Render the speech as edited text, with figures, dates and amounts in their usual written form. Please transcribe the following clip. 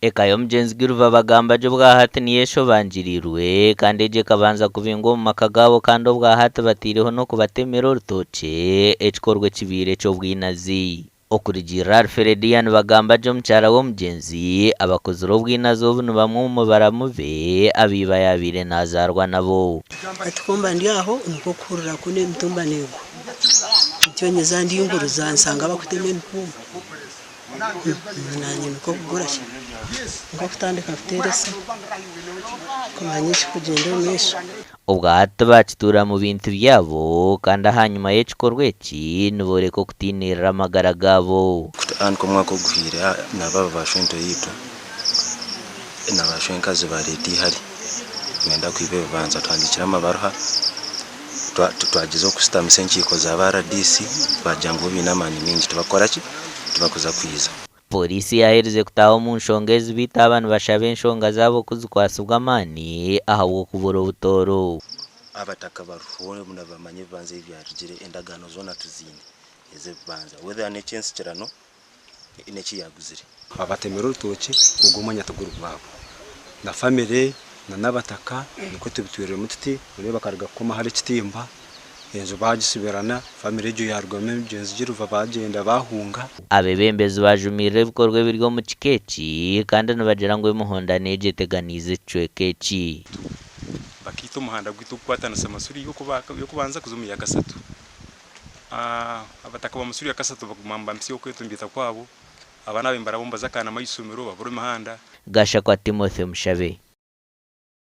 ekayo mugenzi giruva bagamba jo bwahati niyesho banjirirwe kandi je kabanza kuvingo mu makagabo kandi bwahati batiriho no kubatemera urutoke ekikorwe kibire cyo bwinazi okurigira Alfredian bagamba jo mchara wo mugenzi abakozi ro bwinazi ubu bamwe mu baramuve abiba yabire nazarwa nabo atukomba ndi aho niko kurura kune mtumba nego cyonyeza ndi inguru zansanga bakuteme mpumba nanye niko kugorasha ngo kutandika futeresa kumanyisha kugenda umesha ubwato bakitura mu bintu byabo kandi hanyuma y'ikikorwa iki nubore ko kutinira amagara gabo anko mwako guhira nababa bashwento yito nabashwenkazi baredi hari ngenda kwibe banza twandikira amabaruha twagize okusitamusa enkiko za RDC bajango binamani mingi tubakora ki tubakoza kwiza polisi yahereze kutaho mu nshongezi bita abantu bashabe enshonga zabo kuzikwasubwa amani ahawo kubura ubutoro abataka baruhone muna bamanye banze ibyarigire endagano zona tuzine eze banza whether ne chance kirano ineki yaguzire abatemera urutoki ugumanya tuguru bwabo na family na nabataka niko tubitwirira mututi ureba karga koma hari kitimba enzo bagisubirana family jo yarwame mugenzi giruva bagenda bahunga abebembezi bajumire ibikorwa biryo mu kikeci kandi nabagera ngo imuhonda neje teganize cwekeci bakito muhanda gwitu kwatana samasuri yo kubanza kuzumi ya gasatu abataka bamusuri ya gasatu bagumamba mpisi yo kwetumbita kwabo abana b'imbara bomba zakana mayisumiro babura imahanda gasha kwa Timothy Mushabe.